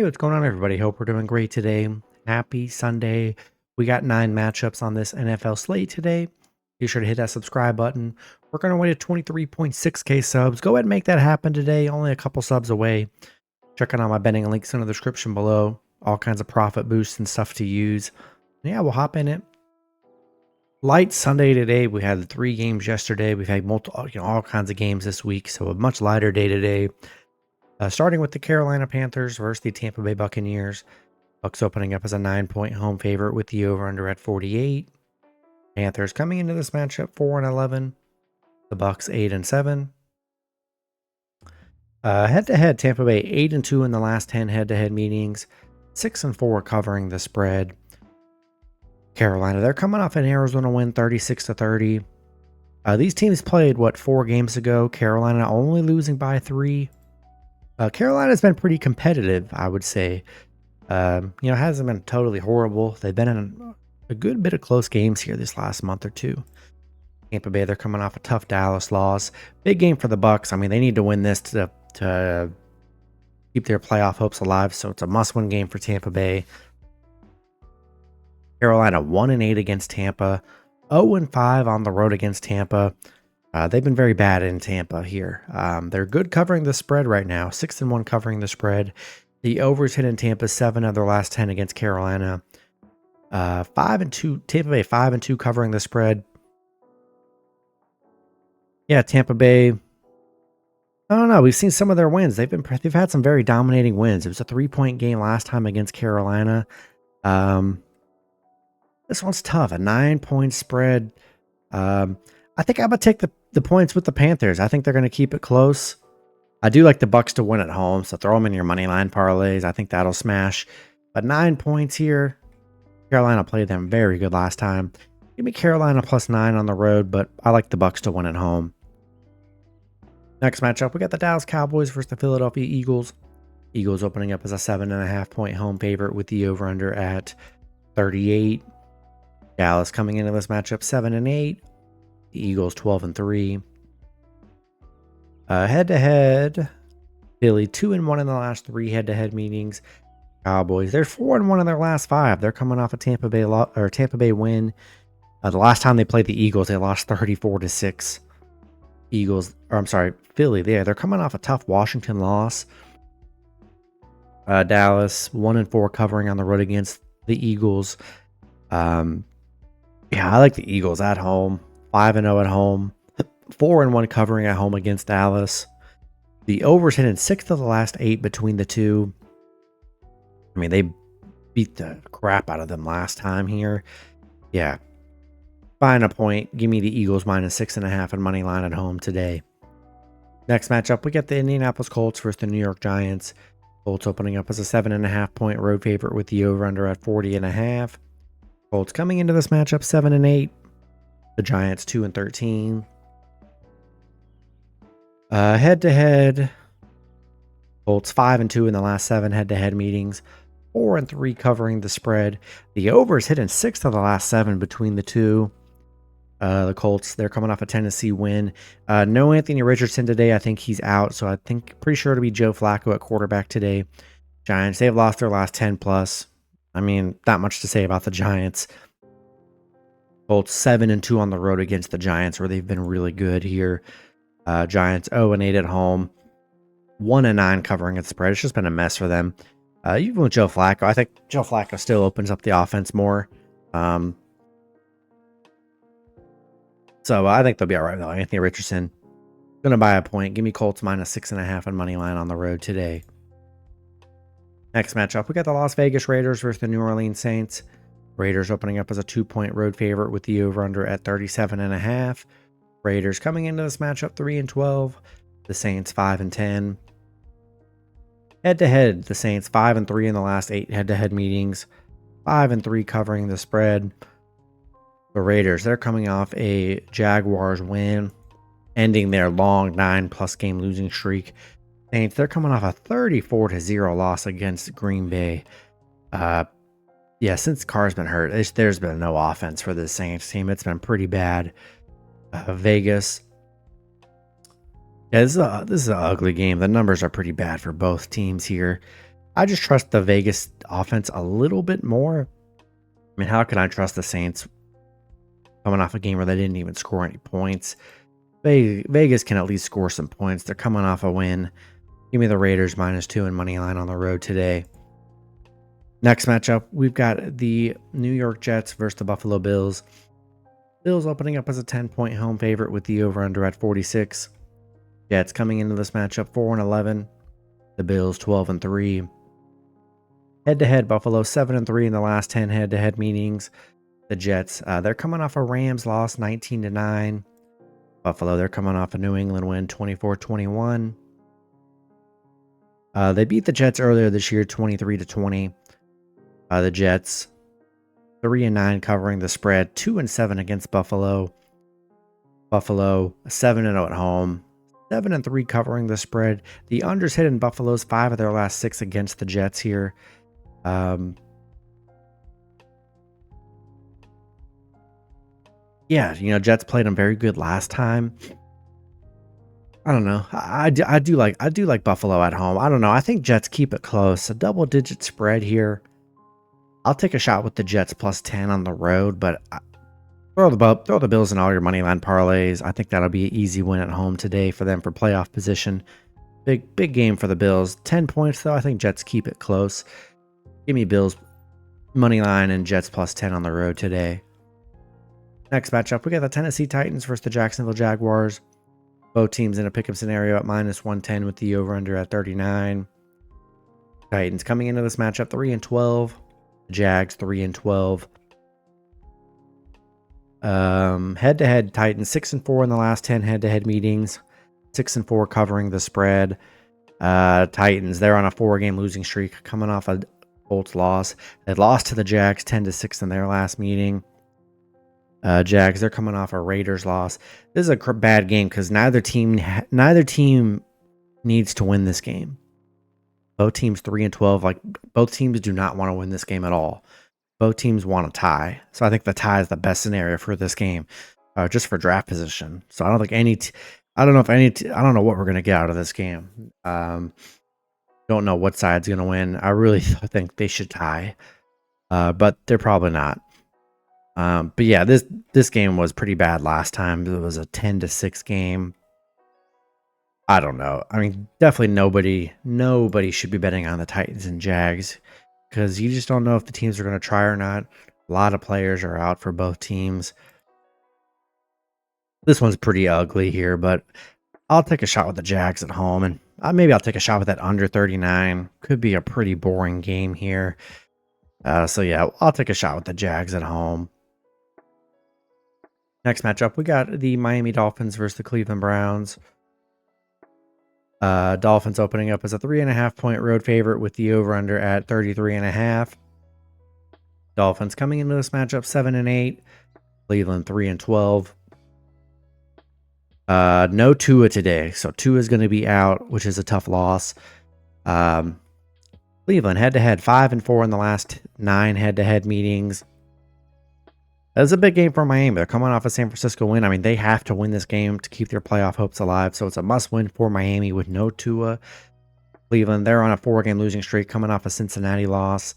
Hey, what's going on, everybody? Hope we're doing great today. Happy Sunday. We got 9 matchups on this NFL slate today. Be sure to hit that subscribe button. We're going to win at 23.6K subs. Go ahead and make that happen today. Only a couple subs away. Check out all my betting links in the description below. All kinds of profit boosts and stuff to use. Yeah, we'll hop in it. Light Sunday today. We had 3 games yesterday. We've had multiple, all kinds of games this week. So a much lighter day today. Starting with the Carolina Panthers versus the Tampa Bay Buccaneers. Bucs opening up as a 9-point home favorite with the over-under at 48. Panthers coming into this matchup 4-11. The Bucs 8-7. Head-to-head, Tampa Bay 8-2 in the last 10 head-to-head meetings. 6-4 covering the spread. Carolina, they're coming off an Arizona win 36-30. These teams played, 4 games ago? Carolina only losing by 3. Carolina's been pretty competitive, I would say. Hasn't been totally horrible. They've been in a good bit of close games here this last month or two. Tampa Bay, they're coming off a tough Dallas loss. Big game for the Bucs. I mean, they need to win this to keep their playoff hopes alive, so it's a must-win game for Tampa Bay. Carolina 1-8 against Tampa, 0-5 on the road against Tampa. They've been very bad in Tampa here. They're good covering the spread right now, 6-1 covering the spread. The overs hit in Tampa 7 of their last 10 against Carolina. 5-2, Tampa Bay 5-2 covering the spread. Yeah, Tampa Bay. I don't know. We've seen some of their wins. They've had some very dominating wins. It was a 3-point game last time against Carolina. This one's tough. A 9-point spread. I think I'm gonna take the points with the Panthers. I think they're gonna keep it close. I do like the Bucs to win at home, so throw them in your money line parlays. I think that'll smash. But 9 points here. Carolina played them very good last time. Give me Carolina +9 on the road, but I like the Bucs to win at home. Next matchup, we got the Dallas Cowboys versus the Philadelphia Eagles. Eagles opening up as a 7.5-point home favorite with the over-under at 38. Dallas coming into this matchup 7-8. The Eagles 12-3. Head-to-head, Philly 2-1 in the last 3 head-to-head meetings. Cowboys, they're 4-1 in their last 5. They're coming off a Tampa Bay win. The last time they played the Eagles, they lost 34-6. Philly. They're coming off a tough Washington loss. Dallas 1-4 covering on the road against the Eagles. I like the Eagles at home. 5-0 at home. 4-1 covering at home against Dallas. The overs hit in 6 of the last 8 between the two. I mean, they beat the crap out of them last time here. Yeah. Buying a point. Give me the Eagles -6.5 and money line at home today. Next matchup, we got the Indianapolis Colts versus the New York Giants. Colts opening up as a 7.5-point road favorite with the over-under at 40.5. Colts coming into this matchup 7-8. The Giants 2-13. Head-to-head, Colts 5-2 in the last 7 head-to-head meetings. 4-3 covering the spread. The overs hit in 6 of the last 7 between the two. The Colts, they're coming off a Tennessee win. No Anthony Richardson today. I think he's out, so pretty sure it'll be Joe Flacco at quarterback today. Giants, they've lost their last 10+. I mean, not much to say about the Giants. Colts 7-2 on the road against the Giants, where they've been really good here. Giants 0-8 at home. 1-9 covering its spread. It's just been a mess for them. Even with Joe Flacco, I think Joe Flacco still opens up the offense more. So I think they'll be all right though. Anthony Richardson, gonna buy a point. Give me Colts -6.5 and money line on the road today. Next matchup, we got the Las Vegas Raiders versus the New Orleans Saints. Raiders opening up as a 2-point road favorite with the over-under at 37.5. Raiders coming into this matchup 3-12. The Saints 5-10. Head-to-head, the Saints 5-3 in the last 8 head-to-head meetings. 5-3 covering the spread. The Raiders, they're coming off a Jaguars win, ending their long 9+ game losing streak. Saints, they're coming off a 34-0 loss against Green Bay. Since Carr's been hurt, there's been no offense for the Saints team. It's been pretty bad. Vegas. Yeah, this is an ugly game. The numbers are pretty bad for both teams here. I just trust the Vegas offense a little bit more. I mean, how can I trust the Saints coming off a game where they didn't even score any points? Vegas can at least score some points. They're coming off a win. Give me the Raiders -2 and money line on the road today. Next matchup, we've got the New York Jets versus the Buffalo Bills. Bills opening up as a 10-point home favorite with the over-under at 46. Jets coming into this matchup 4-11. The Bills 12-3. Head-to-head, Buffalo 7-3 in the last 10 head-to-head meetings. The Jets, they're coming off a Rams loss 19-9. Buffalo, they're coming off a New England win 24-21. They beat the Jets earlier this year 23-20. The Jets 3-9 covering the spread, 2-7 against Buffalo. Buffalo 7-0 at home, 7-3 covering the spread. The unders hit in Buffalo's 5 of their last 6 against the Jets here. Yeah, Jets played them very good last time. I don't know. I do like Buffalo at home. I don't know. I think Jets keep it close. A double-digit spread here. I'll take a shot with the Jets +10 on the road, but throw the Bills in all your money line parlays. I think that'll be an easy win at home today for them for playoff position. Big game for the Bills. 10 points though. I think Jets keep it close. Give me Bills money line and Jets +10 on the road today. Next matchup, we got the Tennessee Titans versus the Jacksonville Jaguars. Both teams in a pick'em scenario at -110 with the over/under at 39. Titans coming into this matchup 3-12. Jags 3-12. Head-to-head, Titans 6-4 in the last 10 head-to-head meetings. 6-4 covering the spread. Titans, they're on a 4-game losing streak, coming off a Colts loss. They lost to the Jags 10-6 in their last meeting. Jags, they're coming off a Raiders loss. This is a bad game because neither team needs to win this game. Both teams 3-12. Like, both teams do not want to win this game at all. Both teams want to tie. So I think the tie is the best scenario for this game, just for draft position. So I don't think I don't know what we're going to get out of this game. Don't know what side's going to win. I really think they should tie, but they're probably not. But yeah, this game was pretty bad last time. It was a 10-6 game. I don't know. I mean, definitely nobody should be betting on the Titans and Jags because you just don't know if the teams are going to try or not. A lot of players are out for both teams. This one's pretty ugly here, but I'll take a shot with the Jags at home, and maybe I'll take a shot with that under 39. Could be a pretty boring game here. So yeah, I'll take a shot with the Jags at home. Next matchup, we got the Miami Dolphins versus the Cleveland Browns. Dolphins opening up as a 3.5-point road favorite with the over/under at 33.5. Dolphins coming into this matchup 7-8. Cleveland 3-12. No Tua today, so Tua is going to be out, which is a tough loss. Cleveland head-to-head 5-4 in the last 9 head-to-head meetings. That's a big game for Miami. They're coming off a San Francisco win. I mean, they have to win this game to keep their playoff hopes alive. So it's a must-win for Miami with no Tua. Cleveland, they're on a 4-game losing streak coming off a Cincinnati loss.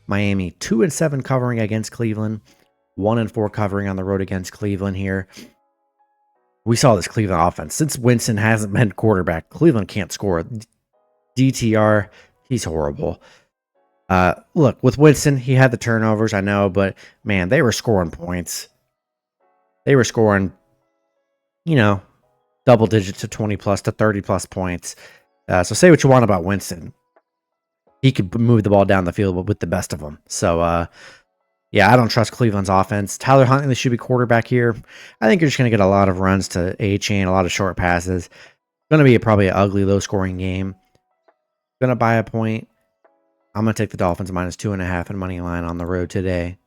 Miami 2-7 covering against Cleveland. 1-4 covering on the road against Cleveland here. We saw this Cleveland offense. Since Winston hasn't been quarterback, Cleveland can't score. DTR, he's horrible. Look, with Winston, he had the turnovers, I know, but man, they were scoring points. They were scoring, double digits to 20 plus to 30 plus points. So say what you want about Winston. He could move the ball down the field with the best of them. So, yeah, I don't trust Cleveland's offense. Tyler Huntley should be quarterback here. I think you're just going to get a lot of runs to A-Chain, a lot of short passes. Going to be probably an ugly, low-scoring game. Going to buy a point. I'm going to take the Dolphins -2.5 and money line on the road today.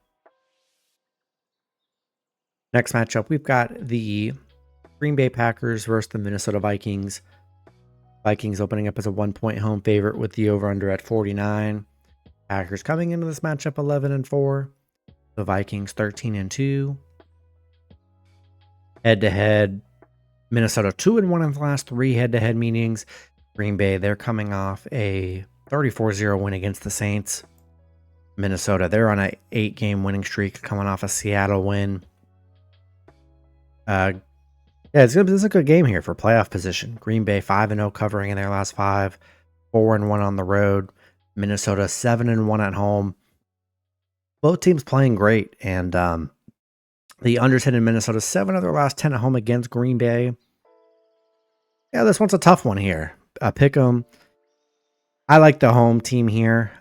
Next matchup, we've got the Green Bay Packers versus the Minnesota Vikings. Vikings opening up as a 1-point home favorite with the over/under at 49. Packers coming into this matchup 11-4. The Vikings 13-2. Head-to-head, Minnesota 2-1 in the last 3 head-to-head meetings. Green Bay, they're coming off a 34-0 win against the Saints. Minnesota, they're on a 8-game winning streak coming off a Seattle win. Yeah, this is a good game here for playoff position. Green Bay 5-0 covering in their last 5, 4-1 on the road. Minnesota 7-1 at home. Both teams playing great, and the unders hit in Minnesota 7 of their last 10 at home against Green Bay. Yeah, this one's a tough one here. Pick 'em. I like the home team here.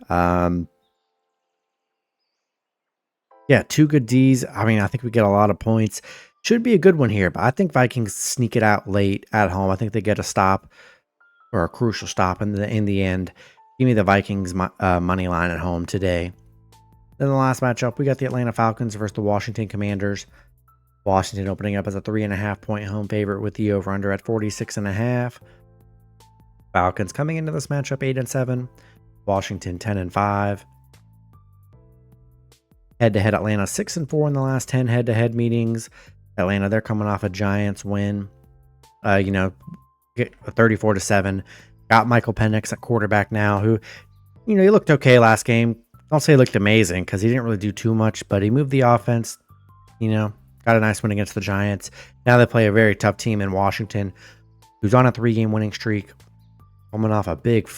Yeah, 2 good Ds. I mean, I think we get a lot of points. Should be a good one here, but I think Vikings sneak it out late at home. I think they get a stop or a crucial stop in the end. Give me the Vikings money line at home today. Then the last matchup, we got the Atlanta Falcons versus the Washington Commanders. Washington opening up as a 3.5-point home favorite with the over-under at 46.5. Falcons coming into this matchup 8-7. Washington 10-5. Head-to-head Atlanta 6-4 in the last 10 head-to-head meetings. Atlanta, they're coming off a Giants win. You know, 34-7. Got Michael Penix at quarterback now, who, you know, he looked okay last game. Don't say he looked amazing because he didn't really do too much, but he moved the offense. You know, got a nice win against the Giants. Now they play a very tough team in Washington, who's on a 3-game winning streak, coming off a big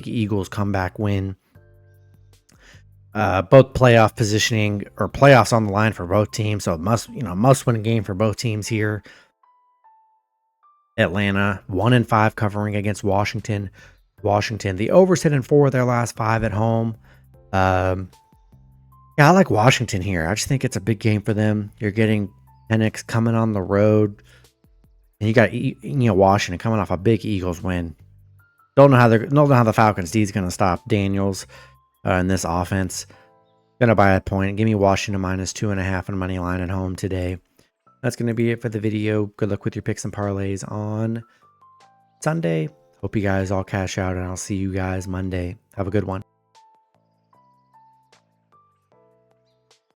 Eagles comeback win. Both playoff positioning or playoffs on the line for both teams, so must win game for both teams here. Atlanta 1-5 covering against Washington. The overs hit in 4 of their last 5 at home. Yeah, I like Washington here. I just think it's a big game for them. You're getting Penix coming on the road, and you got Washington coming off a big Eagles win. Don't know how the Falcons D is going to stop Daniels in this offense. Gonna buy a point. Give me Washington -2.5 on money line at home today. That's going to be it for the video. Good luck with your picks and parlays on Sunday. Hope you guys all cash out, and I'll see you guys Monday. Have a good one.